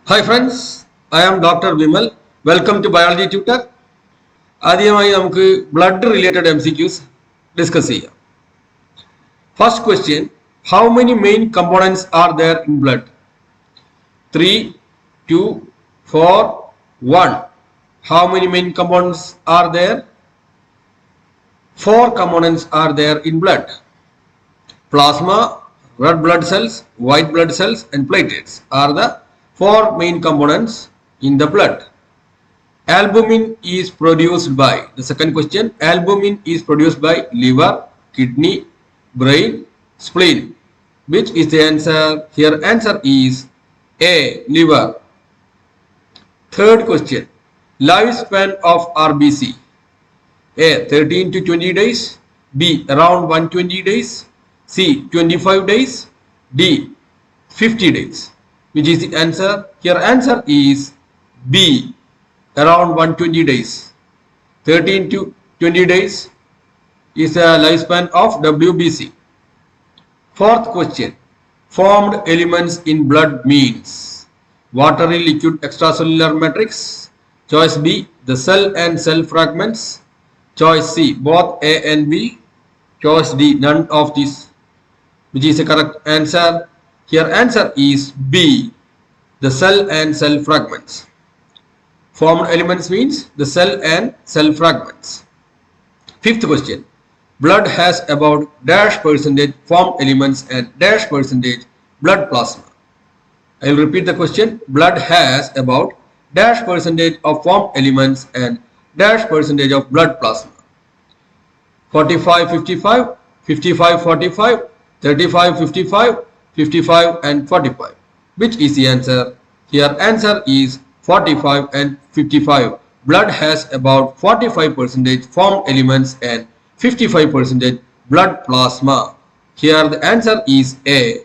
Hi friends, I am Dr. Vimal. Welcome to Biology Tutor. ആദ്യമായി നമുക്ക് blood related MCQs discuss ചെയ്യാം. First question, how many main components are there in blood? 3, 2, 4, 1. How many main components are there? 4 components are there in blood. Plasma, red blood cells, white blood cells and platelets are the 4 main components in the blood. Albumin is produced by, the second question, albumin is produced by liver, kidney, brain, spleen. Which is the answer? Here answer is A, liver. Third question, lifespan of RBC. A, 13 to 20 days, B, around 120 days, C, 25 days, D, 50 days. Which is the answer? Here answer is B, around 120 days. 13 to 20 days is the lifespan of WBC. Fourth question, formed elements in blood means watery liquid extracellular matrix. Choice B, the cell and cell fragments. Choice C, both A and B. Choice D, none of these. Which is the correct answer? Here answer is B, the cell and cell fragments. Formed elements means the cell and cell fragments. Fifth question, blood has about dash percentage formed elements and dash percentage blood plasma. I will repeat the question. Blood has about dash percentage of formed elements and dash percentage of blood plasma. 45 55, 55 45, 35 55, 55 and 45. Which is the answer? Here answer is 45 and 55. Blood has about 45% formed elements and 55% blood plasma. Here the answer is A.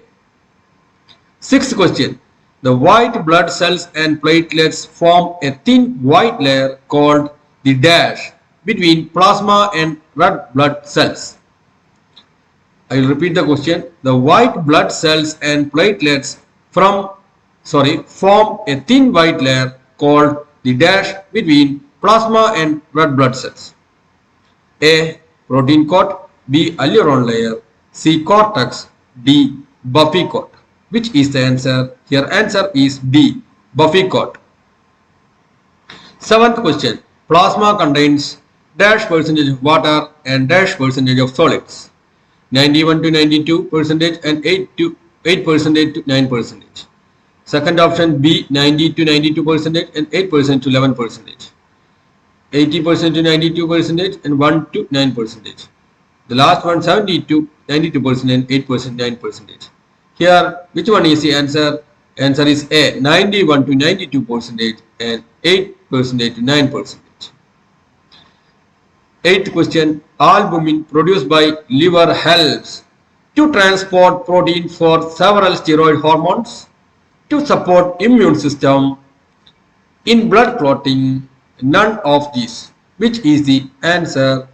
Sixth question, the white blood cells and platelets form a thin white layer called the dash between plasma and red blood cells. I will repeat the question. The white blood cells and platelets form a thin white layer called the dash between plasma and red blood cells. A, protein coat, B, alluron layer, C, cortex, D, buffy coat. Which is the answer? Here answer is D, buffy coat. Seventh question, plasma contains dash percentage of water and dash percentage of solids. 91 to 92% and 8% to 9%. Second option B, 90 to 92% and 8% to 11%. 80% to 92% and 1 to 9%. The last one 70 to 92% and 8% 9%. Here which one is the answer? Answer is A, 91 to 92% and 8% to 9%. Eighth question, albumin produced by liver helps to transport protein for several steroid hormones to support immune system. In blood clotting, none of these. Which is the answer?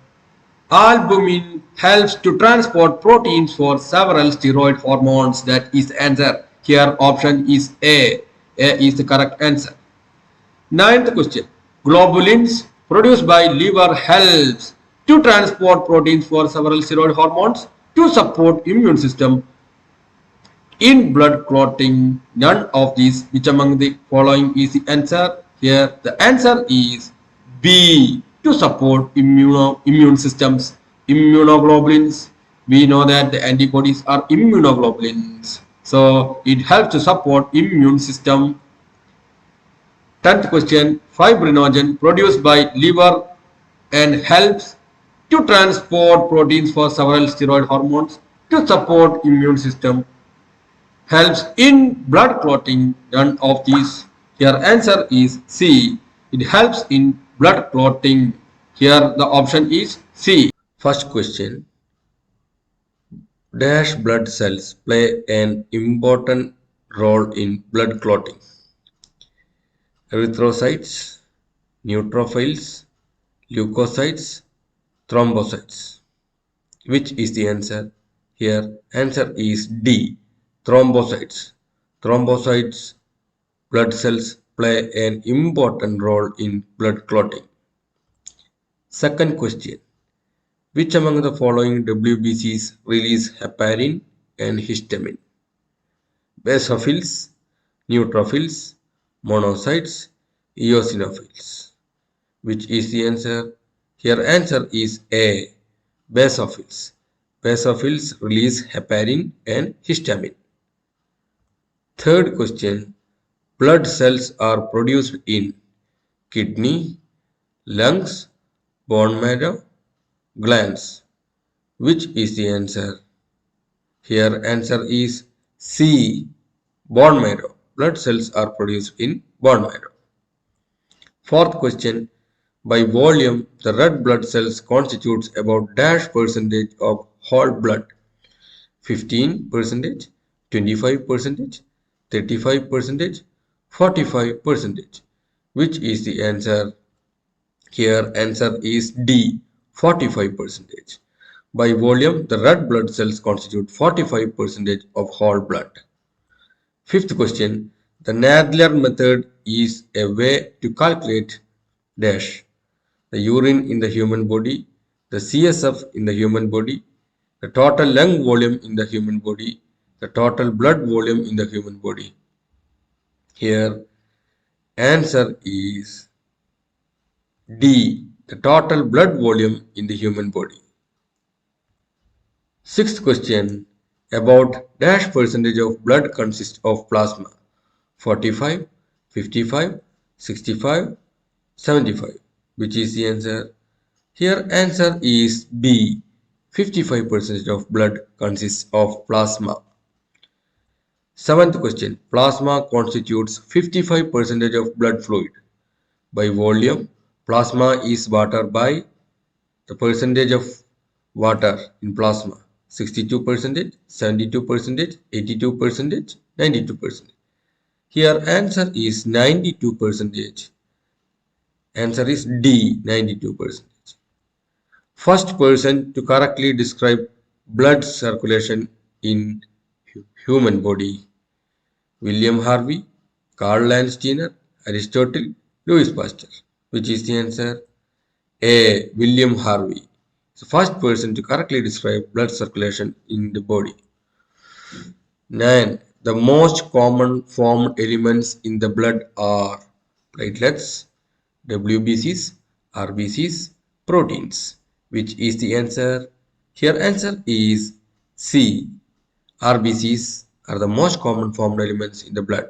Albumin helps to transport proteins for several steroid hormones. That is the answer. Here option is A. A is the correct answer. Ninth question, globulins produced by liver helps to transport proteins for several steroid hormones to support immune system. In blood clotting, none of these. Which among the following is the answer? Here the answer is B, to support immune systems. Immunoglobulins, we know that the antibodies are immunoglobulins, so it helps to support immune system. 10th question, fibrinogen produced by liver and helps to transport proteins for several steroid hormones to support immune system. Helps in blood clotting, none of these. Here answer is C, it helps in blood clotting. Here the option is C. First question, dash blood cells play an important role in blood clotting. Erythrocytes, neutrophils, leukocytes, thrombocytes. Which is the answer? Here answer is D, thrombocytes. Thrombocytes blood cells play an important role in blood clotting. Second question. Which among the following WBCs release heparin and histamine? Basophils, neutrophils, monocytes, eosinophils. Which is the answer? Here answer is A. Basophils. Basophils release heparin and histamine. Third question. Blood cells are produced in kidney, lungs, bone marrow, glands. Which is the answer? Here answer is C. Bone marrow. Blood cells are produced in bone marrow. Fourth question. By volume, the red blood cells constitutes about dash percentage of whole blood. 15%, 25%, 35%, 45%. Which is the answer? Here answer is D. 45%. By volume, the red blood cells constitute 45% of whole blood. Fifth question. The Nadler method is a way to calculate dash the urine in the human body, the CSF in the human body, the total lung volume in the human body, the total blood volume in the human body. Here answer is D. The total blood volume in the human body. Sixth question. About dash percentage of blood consists of plasma. 45, 55, 65, 75. Which is the answer? Here answer is B. 55% of blood consists of plasma. Seventh question. Plasma constitutes 55% of blood fluid. By volume, plasma is water by the percentage of water in plasma. 62%, 72%, 82%, 92%. Here answer is 92%. Answer is D. 92%. First person to correctly describe blood circulation in human body. William Harvey, Karl Landsteiner, Aristotle, Louis Pasteur. Which is the answer? A. William Harvey. The first person to correctly describe blood circulation in the body. 9. The most common formed elements in the blood are platelets, WBCs, RBCs, proteins. Which is the answer? Here answer is C. RBCs are the most common formed elements in the blood.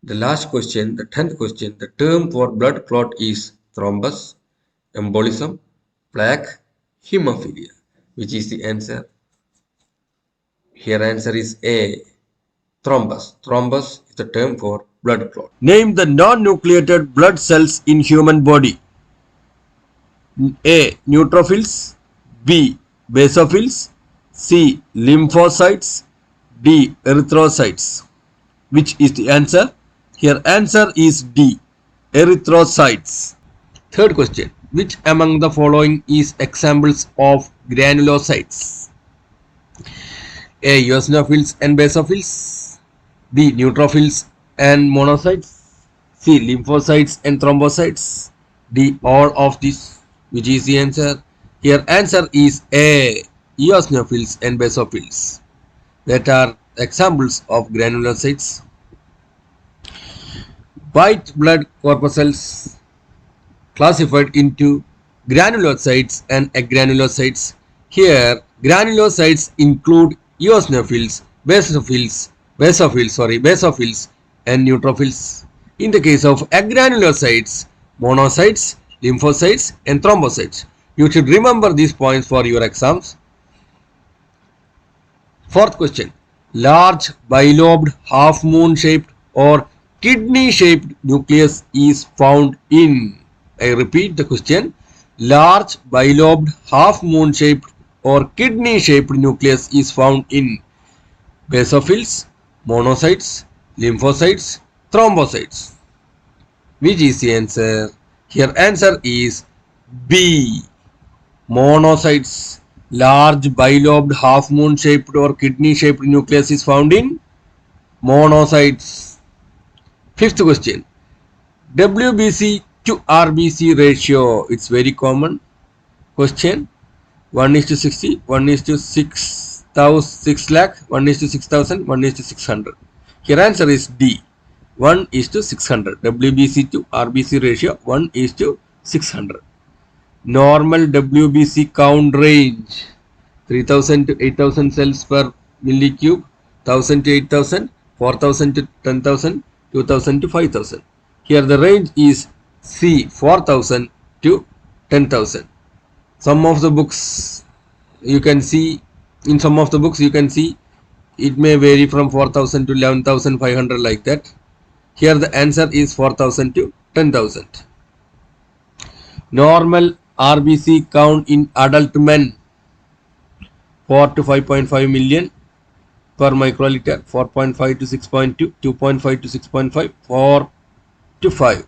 The last question, the 10th question, the term for blood clot is thrombus, embolism, plaque, hemophilia. Which is the answer? Here answer is A. Thrombus. Thrombus is the term for blood clot. Name the non-nucleated blood cells in human body. A. Neutrophils, B. Basophils, C. Lymphocytes, D. Erythrocytes. Which is the answer? Here answer is D. Erythrocytes. Third question. Which among the following is examples of granulocytes? A. Eosinophils and basophils, B. Neutrophils and monocytes, C. Lymphocytes and thrombocytes, D. All of these. Which is the answer? Here answer is A. Eosinophils and basophils. That are examples of granulocytes. White blood corpuscles classified into granulocytes and agranulocytes. Here granulocytes include eosinophils, basophils, and neutrophils. In the case of agranulocytes, monocytes, lymphocytes and thrombocytes. You should remember these points for your exams. Fourth question. Large bilobed half moon shaped or kidney shaped nucleus is found in. I repeat the question. Large bilobed half moon shaped or kidney shaped nucleus is found in basophils, monocytes, lymphocytes, thrombocytes. Which is the answer? Here answer is B. Monocytes. Large bilobed half moon shaped or kidney shaped nucleus is found in monocytes. Fifth question. WBC to RBC ratio. It's very common question. 1 is to 60, 1 is to 6 lakh, 1 is to 6,000, 1 is to 600. Here answer is D. 1 is to 600. WBC to RBC ratio 1 is to 600. Normal WBC count range 3000 to 8000 cells per millicube, 1000 to 8000, 4000 to 10,000, 2000 to 5000. Here the range is C, 4000 to 10,000. Some of the books you can see, in some of the books you can see it may vary from 4000 to 11,500 like that. Here the answer is 4000 to 10,000. Normal RBC count in adult men 4 to 5.5 million per microliter, 4.5 to 6.2, 2.5 to 6.5, 4 to 5.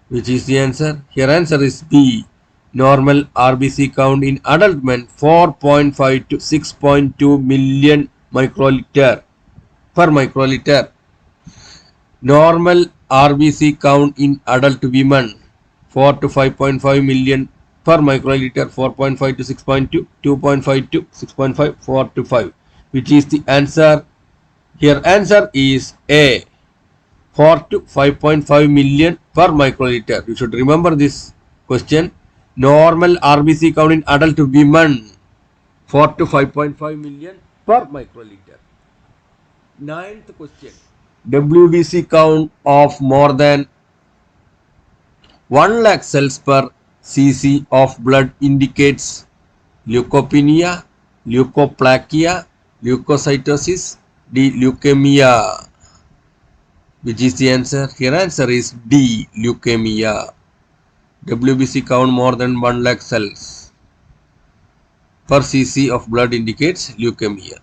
Which is the answer? Here answer is B. Normal RBC count in adult men 4.5 to 6.2 million microliter per microliter. Normal RBC count in adult women 4 to 5.5 million per microliter, 4.5 to 6.2, 2.5 to 6.5, 4 to 5. Which is the answer? Here answer is A. 4 to 5.5 million per microliter. You should remember this question. Normal RBC count in adult women 4 to 5.5 million per microliter. Ninth question. WBC count of more than 1 lakh cells per cc of blood indicates leukopenia, leukoplakia, leukocytosis, D. Leukemia. Which is the answer? Here answer is D. Leukemia. WBC count more than 1 lakh cells per cc of blood indicates leukemia.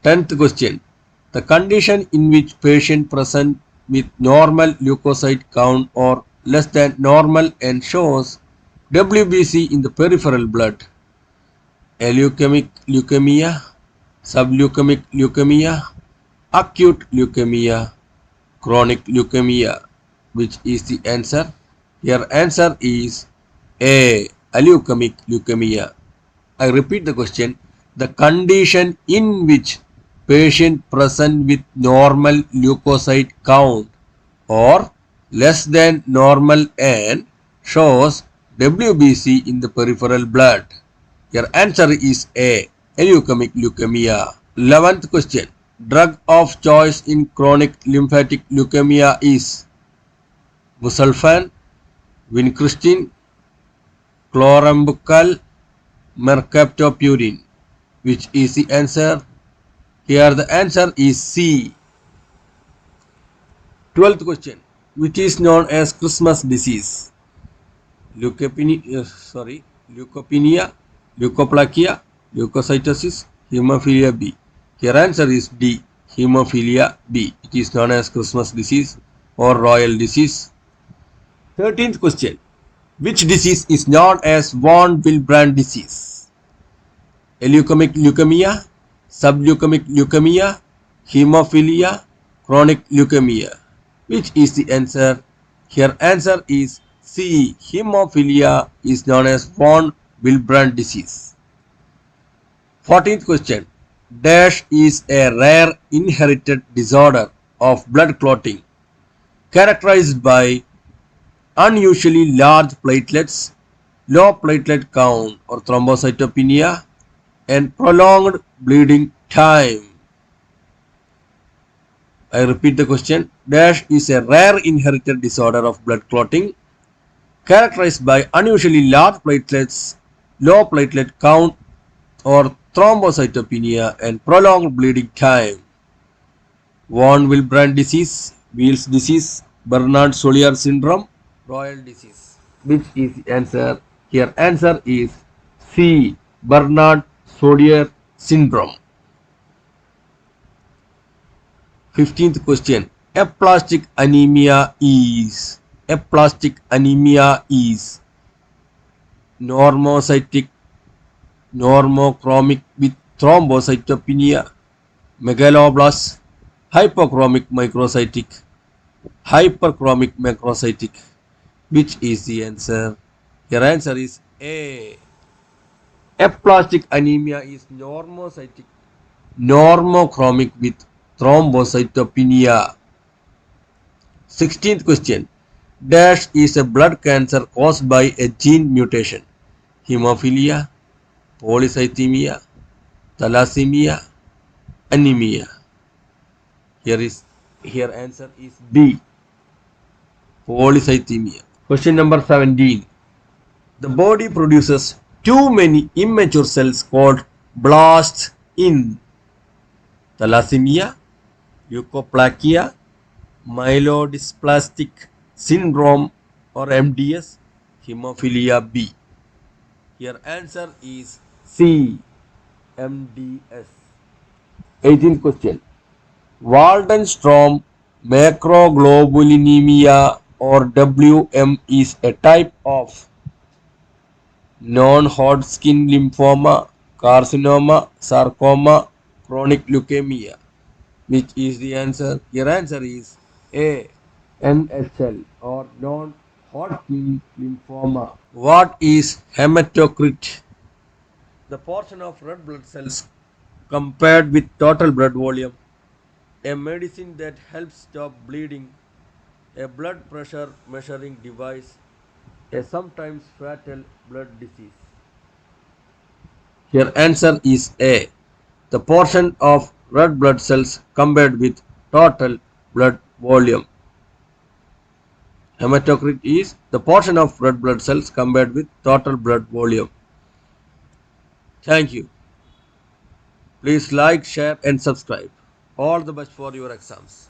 10th question. The condition in which patient present with normal leukocyte count or less than normal and shows WBC in the peripheral blood. Aleukemic leukemia, subleukemic leukemia, acute leukemia, chronic leukemia. Which is the answer? Your answer is A. Aleukemic leukemia. I repeat the question. The condition in which patient present with normal leukocyte count or less than normal and shows WBC in the peripheral blood. Your answer is A. Aleukemic leukemia. 11th question. Drug of choice in chronic lymphatic leukemia is busulfan, vincristine, chlorambucil, mercaptopurine. Which is the answer? Here the answer is C. 12th question. Which is known as Christmas disease? Leukopenia, leukoplakia, leukocytosis, hemophilia B. Here answer is D. Hemophilia B. It is known as Christmas disease or royal disease. 13th question. Which disease is known as von Willebrand disease? Aleukemic leukemia, subleukemic leukemia, hemophilia, chronic leukemia. Which is the answer? Here answer is C. Hemophilia is known as von Willebrand disease. 14th question. Dash is a rare inherited disorder of blood clotting characterized by unusually large platelets, low platelet count or thrombocytopenia, and prolonged bleeding time. I repeat the question. Dash is a rare inherited disorder of blood clotting characterized by unusually large platelets, low platelet count or thrombocytopenia and prolonged bleeding time. Von Willebrand disease, Weil's disease, Bernard-Soulier syndrome, royal disease. Which is the answer? Here answer is C. Bernard-Soulier syndrome. 15th question. Aplastic anemia is normocytic, normochromic with thrombocytopenia, megaloblast, hypochromic microcytic, hyperchromic macrocytic. Which is the answer? Your answer is A. Aplastic anemia is normochromic with thrombocytopenia. 16th question. Dash is a blood cancer caused by a gene mutation. Hemophilia, polycythemia, thalassemia, anemia. Here answer is B. Polycythemia. Question number 17. The body produces too many immature cells called blasts in thalassemia, leukoplakia, myelodysplastic syndrome or MDS, hemophilia B. Your answer is C. MDS. 18th question. Waldenstrom macroglobulinemia or WM is a type of non-Hodgkin lymphoma, carcinoma, sarcoma, chronic leukemia. Which is the answer? Your answer is A. NHL or non-Hodgkin lymphoma. What is hematocrit? The portion of red blood cells compared with total blood volume. A medicine that helps stop bleeding. A blood pressure measuring device. A sometimes fatal blood disease. Your answer is A. The portion of red blood cells compared with total blood volume. Hematocrit is the portion of red blood cells compared with total blood volume. Thank you. Please like, share and subscribe. All the best for your exams.